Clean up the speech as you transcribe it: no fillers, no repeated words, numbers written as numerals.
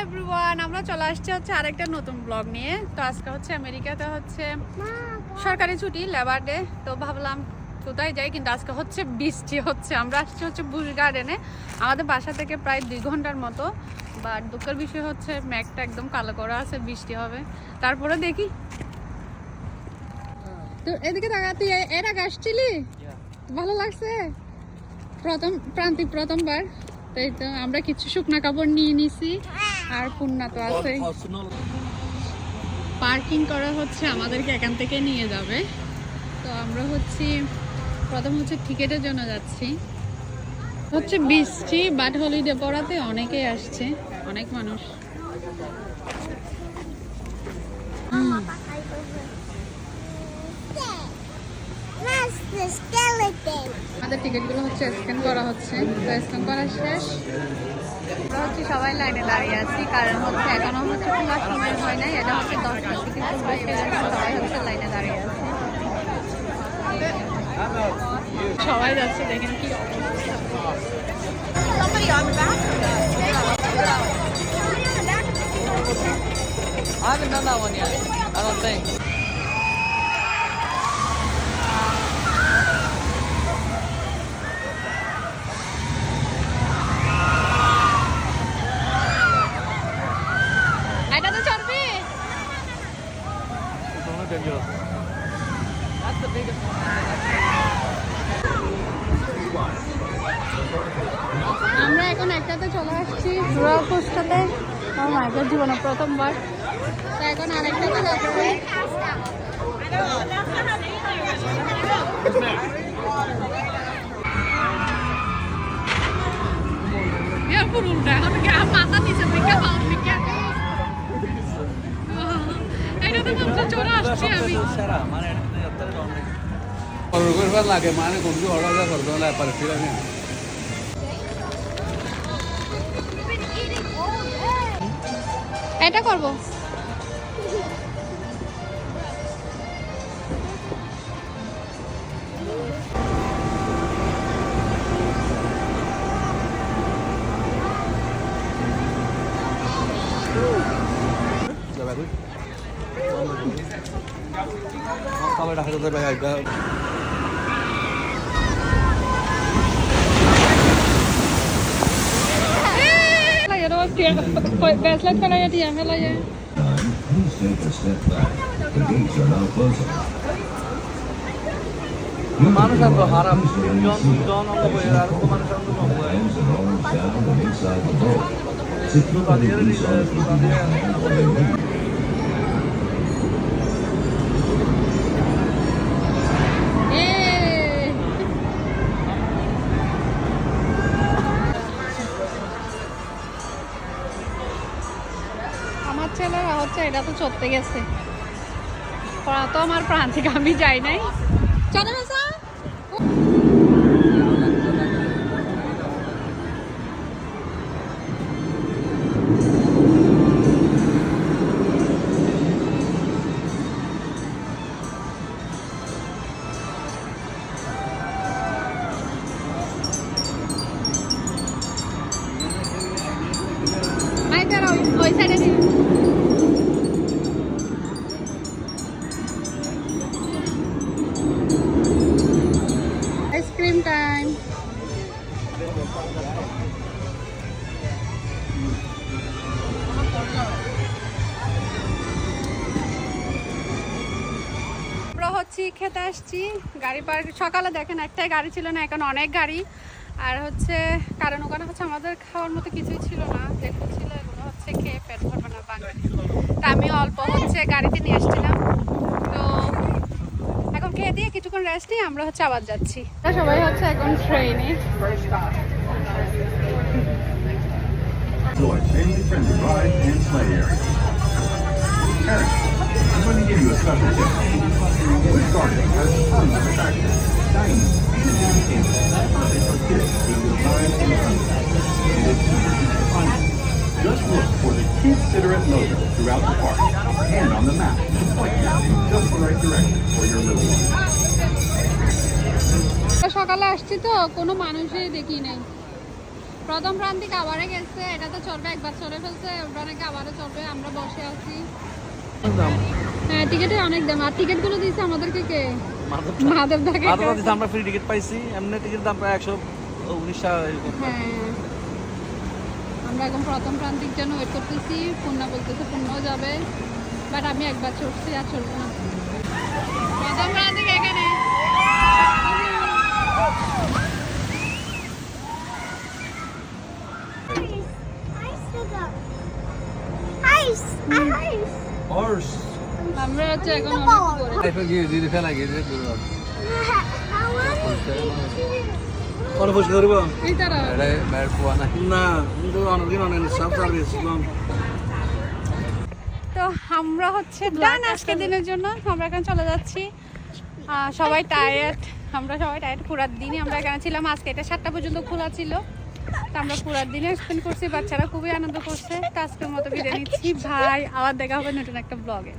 Everyone, আমরা চলে আসছি হচ্ছে আরেকটা নতুন ব্লগ নিয়ে। তো আজকে হচ্ছে আমেরিকাতে হচ্ছে সরকারি ছুটি, লেবার ডে। তো ভাবলাম কোথায় যাই, কিন্তু আজকে হচ্ছে বৃষ্টি হচ্ছে। আমরা আসছি হচ্ছে বুশ গার্ডেনে, আমাদের বাসা থেকে প্রায় 2 ঘন্টার মতো। বাট দুঃখের বিষয় হচ্ছে মেঘটা একদম কালো করা আছে, বৃষ্টি হবে। তারপরে দেখি। তো এদিকে তাকা, তুই এর আগে আসছিলি? ভালো লাগছে? প্রথমবার। তাই তো আমরা কিছু শুকনা কাপড় নিয়ে নিছি, আর পূর্ণা তো আছে। পার্কিং করা হচ্ছে, আমাদেরকে এখান থেকে নিয়ে যাবে। তো আমরা প্রথম টিকেটের জন্য যাচ্ছি। বৃষ্টি, বাট হলিডে পড়াতে অনেকেই আসছে, অনেক মানুষ। আমাদের টিকিটগুলো স্ক্যান করা হচ্ছে। তো স্ক্যান করা শেষ। আমরা সবাই লাইনে দাঁড়িয়ে আছি, কারণ এখনো খোলার সময় হয় নাই। এটা 10টার দিকে খুলবে, সেজন্য সবাই লাইনে দাঁড়িয়ে আছে। সবাই যাচ্ছে, দেখেন কি I haven't done that one yet. I don't think. এটাতে চড়বি? It's only dangerous. That's the biggest one. আমরা এখন একটাতে চলে আসছি, রোলার কোস্টারে। আমার মায়ের জীবনে প্রথমবার। তো এখন আরেকটাতে যাচ্ছে। মাথা নিচে চলে আসছি আমি। লাগে মানে কোন অর্ডার করতে হলে পারছি না। এটা করবো। সবাই রাখা যেতে পারে। ব্রেসলেট ফেলাইয়া দিয়া ফেলাইয়া। Please take a step back. The gates are now closing. মানুষ আর হারাম জন অঙ্গ বই আর মানুষ অঙ্গ বই Hands and arms down and inside the boat. Security police are keeping an eye on what they need. আমার ছেলেরা এটা তো চড়তে গেছে। ওরা তো আমার প্রাণ থেকে আমি যাই নাই। চলে গেছে। ওই সাইডে আইসক্রিম টাইম। আমরা খেতে আসছি। গাড়ি পার্ক সকালে দেখেন একটাই গাড়ি ছিল না, এখন অনেক গাড়ি। আর কারণ ওখানে আমাদের খাওয়ার মতো কিছুই ছিল না, যেগুলো ছিল এগুলো খেয়ে পেট ভরবে না বাঙালি। তা আমি অল্প গাড়িতে নিয়ে আসছিলাম। তো এখন খেয়ে দিয়ে কিছুক্ষণ রেস্ট নিয়ে আমরা আবার যাচ্ছি। সবাই এখন ট্রেনে। Family-friendly ride and play area. Parents, I'm going to give you a special tip. Busch Gardens has tons of attractions, dining, and entertainment, perfect for kids between 9 and 100. And it's super easy to find them. Just look for the Kids Cigarette logo throughout the park and on the map to point you in just the right direction for your little one. সকালে আসছি তো কোনো মানুষই দেখি নাই। প্রথম প্রান্তিক আবারে গেছে, এটা তো চলবে, একবার চলে ফেলছে, ওটা নাকি আবারও চলবে। আমরা বসে আছি। হ্যাঁ, টিকিটে অনেক দাম। আর টিকিটগুলো দিয়েছে আমাদেরকে কে? মাধব দাকে। আমরা ফ্রি টিকিট পাইছি, এমনি টিকিট দাম প্রায় 119 টাকা এরকম। হ্যাঁ, আমরা এখন প্রথম প্রান্তিক জন্য ওয়েট করতেছি। পূর্ণা বলতেছে পূর্ণও যাবে, বাট আমি একবার চড়ছি, আর চলবো না। প্রথম প্রান্তিক এখানে। হর্স আমরা হচ্ছে এখন অনেক উপরে। লাইফে গিয়ে দিদি ফেলা গিয়ে দিদি দূরে যাবে। কোন বসে ধরব এই তারা এটা ব্যাড পোয়া না। না, কিন্তু অনেকদিন অনেক সাফ সার্ভিস তো আমরা হচ্ছে ডান আজকের দিনের জন্য আমরা এখন চলে যাচ্ছি। সবাই টায়ার্ড, আমরা সবাই টায়ার্ড। পুরার দিনই আমরা এখানে ছিলাম। আজকে এটা 7টা পর্যন্ত খোলা ছিল, তো আমরা পুরার দিনে স্পেন্ড করছি। বাচ্চারা খুবই আনন্দ করছে। তো আজকের মতো বিদায় নিচ্ছি। ভাই, আবার দেখা হবে নতুন একটা ব্লগে।